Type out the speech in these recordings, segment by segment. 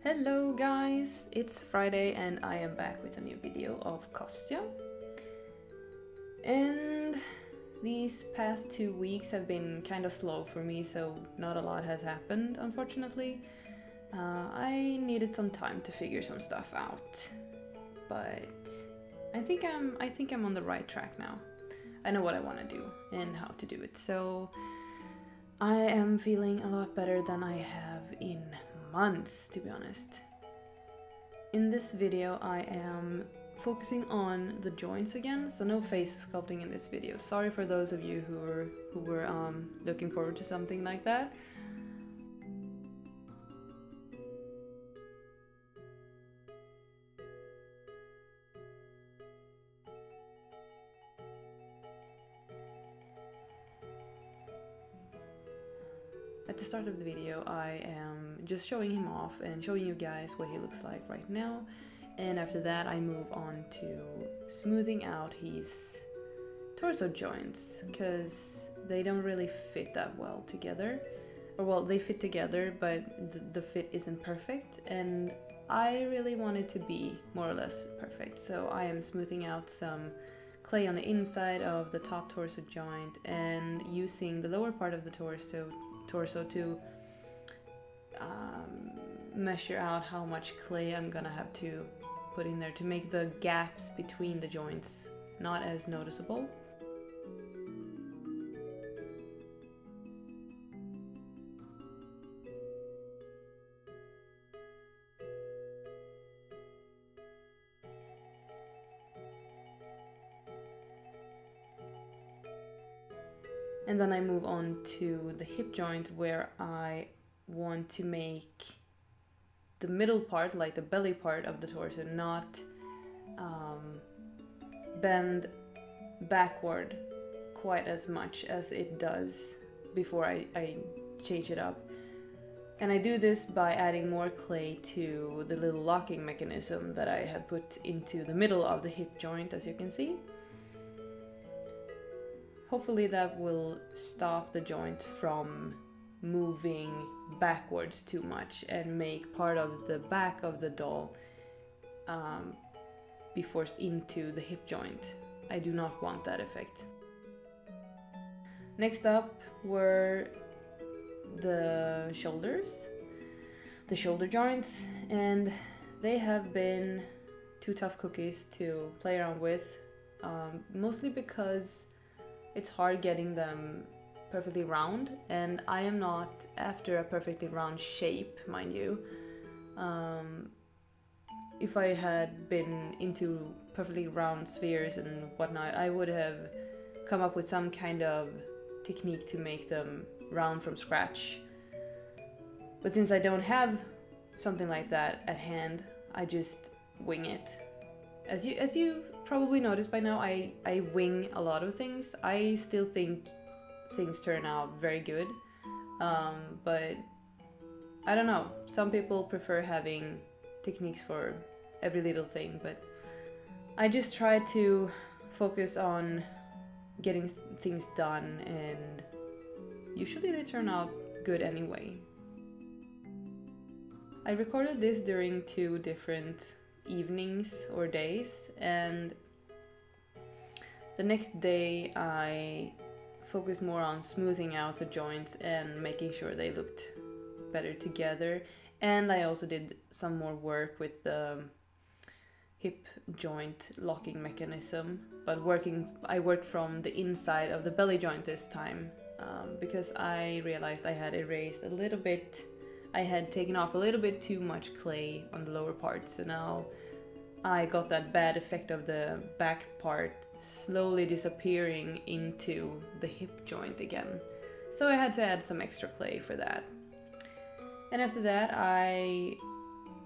Hello guys, it's Friday and I am back with a new video of costume. And these past 2 weeks have been kind of slow for me, so not a lot has happened, unfortunately. I needed some time to figure some stuff out, but I think I'm on the right track now. I know what I want to do and how to do it, so I am feeling a lot better than I have in months, to be honest. In this video I am focusing on the joints again, so no face sculpting in this video. Sorry for those of you who were looking forward to something like that. At the start of the video I am just showing him off and showing you guys what he looks like right now, and after that I move on to smoothing out his torso joints, because they don't really fit that well together. Or well, they fit together but the fit isn't perfect, and I really want it to be more or less perfect, so I am smoothing out some clay on the inside of the top torso joint and using the lower part of the torso to measure out how much clay I'm gonna have to put in there to make the gaps between the joints not as noticeable. And then I move on to the hip joint, where I want to make the middle part, like the belly part of the torso, not bend backward quite as much as it does before I change it up. And I do this by adding more clay to the little locking mechanism that I have put into the middle of the hip joint, as you can see. Hopefully that will stop the joint from moving backwards too much and make part of the back of the doll be forced into the hip joint. I do not want that effect. Next up were the shoulders, the shoulder joints, and they have been two tough cookies to play around with, mostly because it's hard getting them perfectly round, and I am not after a perfectly round shape, mind you. If I had been into perfectly round spheres and whatnot, I would have come up with some kind of technique to make them round from scratch. But since I don't have something like that at hand, I just wing it. As you've probably noticed by now, I wing a lot of things. I still think things turn out very good, but I don't know. Some people prefer having techniques for every little thing, but I just try to focus on getting things done, and usually they turn out good anyway. I recorded this during 2 different evenings or days, and the next day I focused more on smoothing out the joints and making sure they looked better together, and I also did some more work with the hip joint locking mechanism, but I worked from the inside of the belly joint this time, because I realized I had erased a little bit. I had taken off a little bit too much clay on the lower part, so now I got that bad effect of the back part slowly disappearing into the hip joint again. So I had to add some extra clay for that. And after that I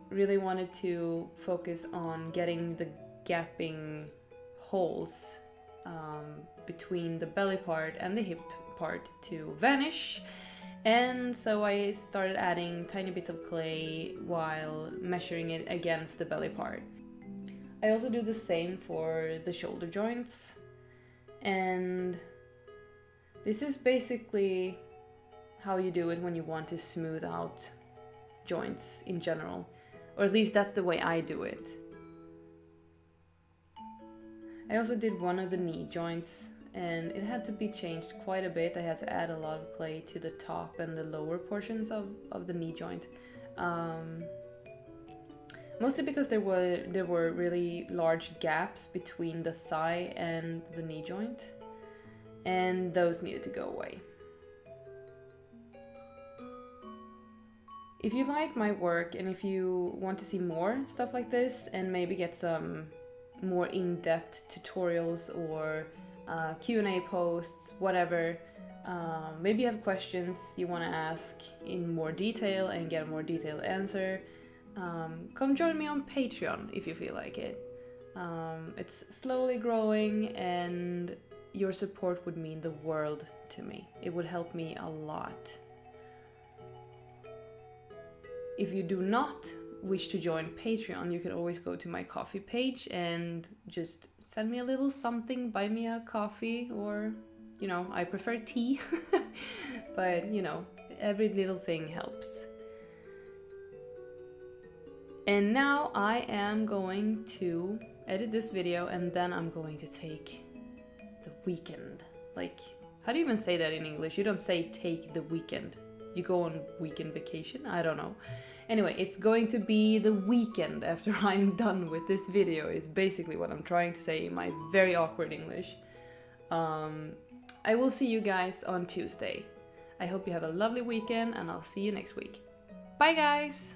really wanted to focus on getting the gapping holes between the belly part and the hip part to vanish. And so I started adding tiny bits of clay while measuring it against the belly part. I also do the same for the shoulder joints, and this is basically how you do it when you want to smooth out joints in general. Or at least that's the way I do it. I also did one of the knee joints, and it had to be changed quite a bit. I had to add a lot of clay to the top and the lower portions of the knee joint. Mostly because there were really large gaps between the thigh and the knee joint, and those needed to go away. If you like my work and if you want to see more stuff like this and maybe get some more in-depth tutorials or Q&A posts, whatever, maybe you have questions you want to ask in more detail and get a more detailed answer, come join me on Patreon if you feel like it. It's slowly growing and your support would mean the world to me. It would help me a lot. If you do not wish to join Patreon, you can always go to my Ko-fi page and just send me a little something, buy me a coffee, or, you know, I prefer tea, but, you know, every little thing helps. And now I am going to edit this video and then I'm going to take the weekend. Like, how do you even say that in English? You don't say take the weekend. You go on weekend vacation? I don't know. Anyway, it's going to be the weekend after I'm done with this video, is basically what I'm trying to say in my very awkward English. I will see you guys on Tuesday. I hope you have a lovely weekend and I'll see you next week. Bye guys!